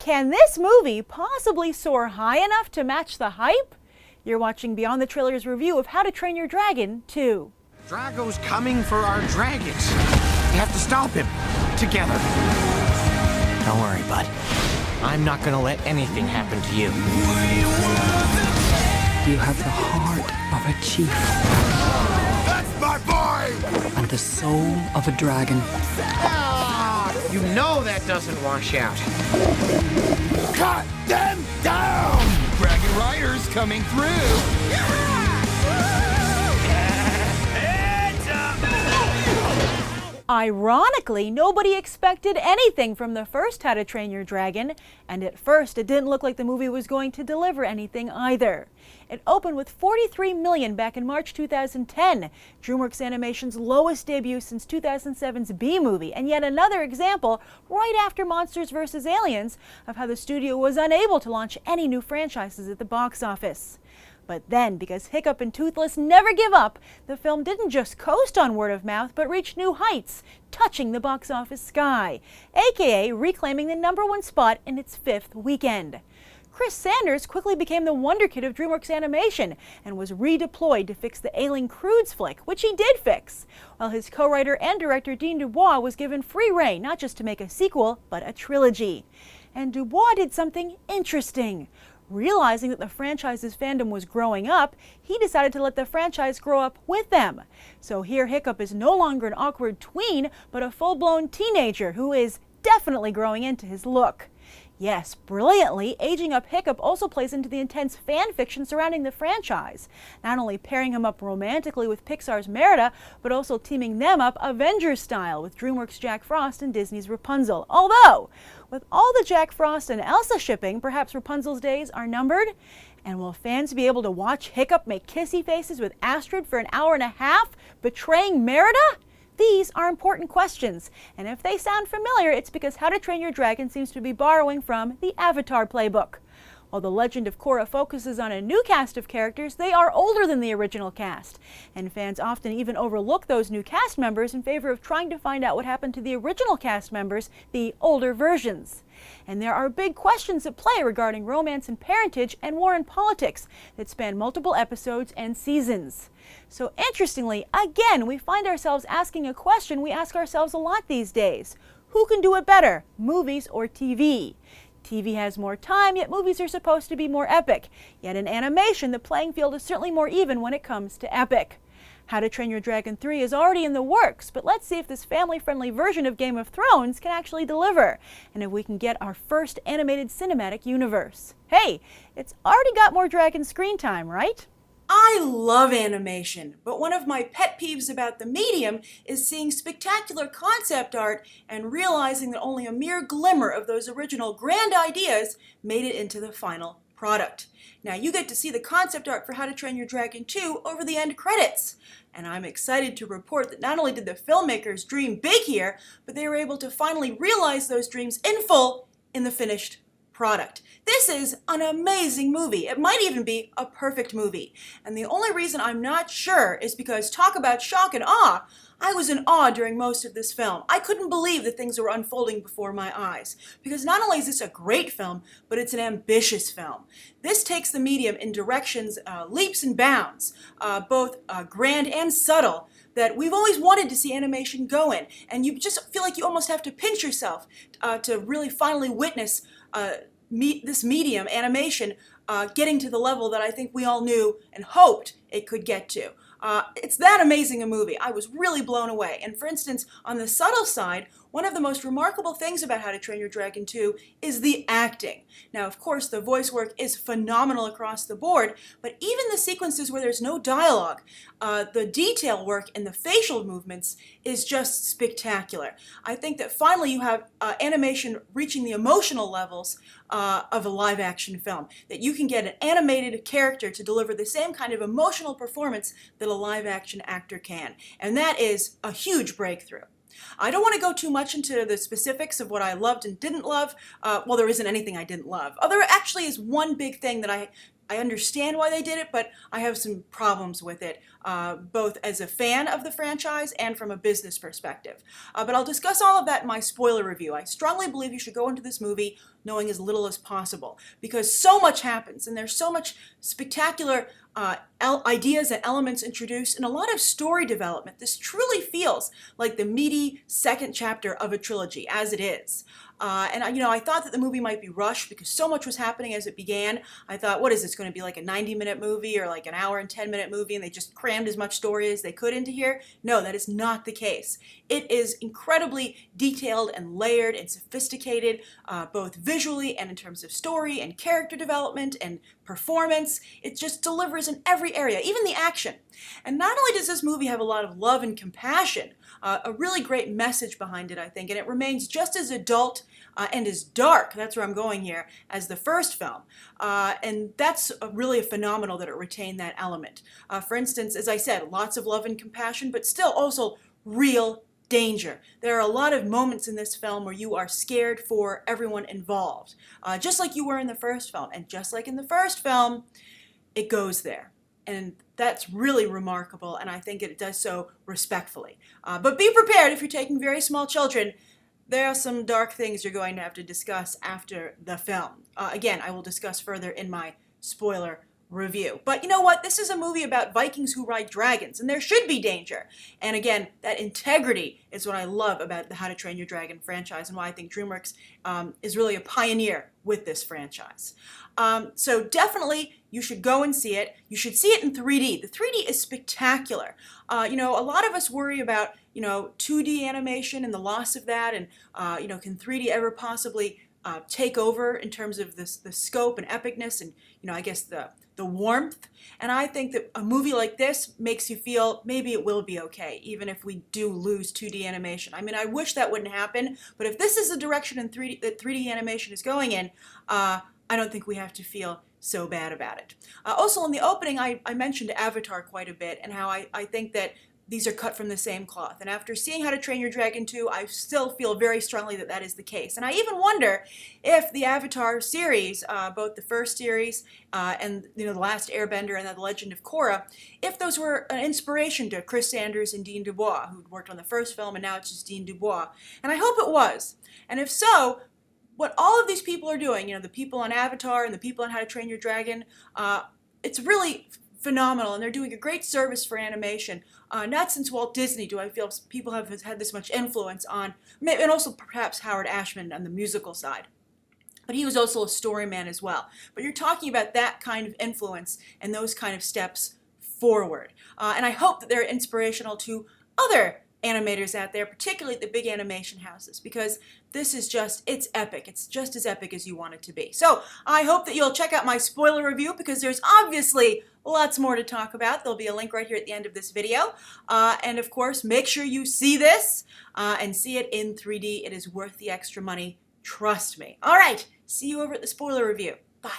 Can this movie possibly soar high enough to match the hype? You're watching Beyond the Trailer's review of How to Train Your Dragon 2. Drago's coming for our dragons. We have to stop him. Together. Don't worry, bud. I'm not gonna let anything happen to you. You have the heart of a chief. That's my boy! And the soul of a dragon. Ah, you know that doesn't wash out. Cut them down! Dragon Riders coming through! Ironically, nobody expected anything from the first How to Train Your Dragon, and at first it didn't look like the movie was going to deliver anything either. It opened with $43 million back in March 2010, Dreamworks Animation's lowest debut since 2007's B-movie, and yet another example, right after Monsters vs. Aliens, of how the studio was unable to launch any new franchises at the box office. But then, because Hiccup and Toothless never give up, the film didn't just coast on word of mouth, but reached new heights, touching the box office sky, aka reclaiming the #1 spot in its 5th weekend. Chris Sanders quickly became the wonder kid of Dreamworks Animation and was redeployed to fix the ailing Croods flick, which he did fix, while his co-writer and director Dean Dubois was given free rein not just to make a sequel, but a trilogy. And Dubois did something interesting. Realizing that the franchise's fandom was growing up, he decided to let the franchise grow up with them. So here Hiccup is no longer an awkward tween, but a full-blown teenager who is definitely growing into his look. Yes, brilliantly, aging up Hiccup also plays into the intense fan fiction surrounding the franchise, not only pairing him up romantically with Pixar's Merida, but also teaming them up Avengers style with DreamWorks' Jack Frost and Disney's Rapunzel. Although, with all the Jack Frost and Elsa shipping, perhaps Rapunzel's days are numbered? And will fans be able to watch Hiccup make kissy faces with Astrid for an hour and a half, betraying Merida? These are important questions, and if they sound familiar, it's because How to Train Your Dragon seems to be borrowing from the Avatar playbook. While The Legend of Korra focuses on a new cast of characters, they are older than the original cast, and fans often even overlook those new cast members in favor of trying to find out what happened to the original cast members, the older versions. And there are big questions at play regarding romance and parentage and war and politics that span multiple episodes and seasons. So interestingly, again, we find ourselves asking a question we ask ourselves a lot these days. Who can do it better, movies or TV? TV has more time, yet movies are supposed to be more epic. Yet in animation, the playing field is certainly more even when it comes to epic. How to Train Your Dragon 3 is already in the works, but let's see if this family-friendly version of Game of Thrones can actually deliver, and if we can get our first animated cinematic universe. Hey, it's already got more dragon screen time, right? I love animation, but one of my pet peeves about the medium is seeing spectacular concept art and realizing that only a mere glimmer of those original grand ideas made it into the final product. Now you get to see the concept art for How to Train Your Dragon 2 over the end credits. And I'm excited to report that not only did the filmmakers dream big here, but they were able to finally realize those dreams in full in the finished product. This is an amazing movie. It might even be a perfect movie. And the only reason I'm not sure is because talk about shock and awe. I was in awe during most of this film. I couldn't believe that things were unfolding before my eyes. Because not only is this a great film, but it's an ambitious film. This takes the medium in directions, leaps and bounds, both grand and subtle, that we've always wanted to see animation go in. And you just feel like you almost have to pinch yourself to really finally witness this medium, animation, getting to the level that I think we all knew and hoped it could get to. It's that amazing a movie. I was really blown away. And for instance, on the subtle side, one of the most remarkable things about How to Train Your Dragon 2 is the acting. Now, of course, the voice work is phenomenal across the board, but even the sequences where there's no dialogue, the detail work and the facial movements is just spectacular. I think that finally you have animation reaching the emotional levels of a live-action film, that you can get an animated character to deliver the same kind of emotional performance that a live-action actor can. And that is a huge breakthrough. I don't want to go too much into the specifics of what I loved and didn't love. Well, there isn't anything I didn't love. There actually is one big thing that I I understand why they did it, but I have some problems with it, both as a fan of the franchise and from a business perspective. But I'll discuss all of that in my spoiler review. I strongly believe you should go into this movie knowing as little as possible, because so much happens, and there's so much spectacular ideas and elements introduced, and a lot of story development. This truly feels like the meaty second chapter of a trilogy, as it is. And I thought that the movie might be rushed because so much was happening as it began. I thought, what is this going to be, like a 90-minute movie or like an hour and 10-minute movie, and they just crammed as much story as they could into here? No, that is not the case. It is incredibly detailed and layered and sophisticated, both visually and in terms of story and character development and performance. It just delivers in every area, even the action. And not only does this movie have a lot of love and compassion, a really great message behind it, I think, and it remains just as adult and as dark, that's where I'm going here, as the first film. And that's really phenomenal that it retained that element. For instance, as I said, lots of love and compassion, but still also real danger. There are a lot of moments in this film where you are scared for everyone involved, just like you were in the first film. And just like in the first film, it goes there. And that's really remarkable, and I think it does so respectfully. But be prepared if you're taking very small children. There are some dark things you're going to have to discuss after the film. Again, I will discuss further in my spoiler review. But you know what? This is a movie about Vikings who ride dragons, and there should be danger. And again, that integrity is what I love about the How to Train Your Dragon franchise, and why I think DreamWorks is really a pioneer with this franchise. So definitely, you should go and see it. You should see it in 3D. The 3D is spectacular. A lot of us worry about, 2D animation and the loss of that, and, can 3D ever possibly take over in terms of the scope and epicness and, I guess the warmth. And I think that a movie like this makes you feel maybe it will be okay, even if we do lose 2D animation. I mean, I wish that wouldn't happen, but if this is the direction in 3D that 3D animation is going in, I don't think we have to feel so bad about it. Also, in the opening, I mentioned Avatar quite a bit, and how I think that these are cut from the same cloth. And after seeing How to Train Your Dragon 2, I still feel very strongly that that is the case. And I even wonder if the Avatar series, both the first series and The Last Airbender and then The Legend of Korra, if those were an inspiration to Chris Sanders and Dean DuBois, who worked on the first film, and now it's just Dean DuBois. And I hope it was. And if so, what all of these people are doing, the people on Avatar and the people on How to Train Your Dragon, it's really phenomenal, and they're doing a great service for animation. Not since Walt Disney do I feel people have had this much influence on, and also perhaps Howard Ashman on the musical side. But he was also a story man as well. But you're talking about that kind of influence and those kind of steps forward. And I hope that they're inspirational to other animators out there, particularly the big animation houses, because this is it's epic. It's just as epic as you want it to be. So I hope that you'll check out my spoiler review, because there's obviously lots more to talk about. There'll be a link right here at the end of this video. And of course, make sure you see this and see it in 3D. It is worth the extra money. Trust me. All right. See you over at the spoiler review. Bye.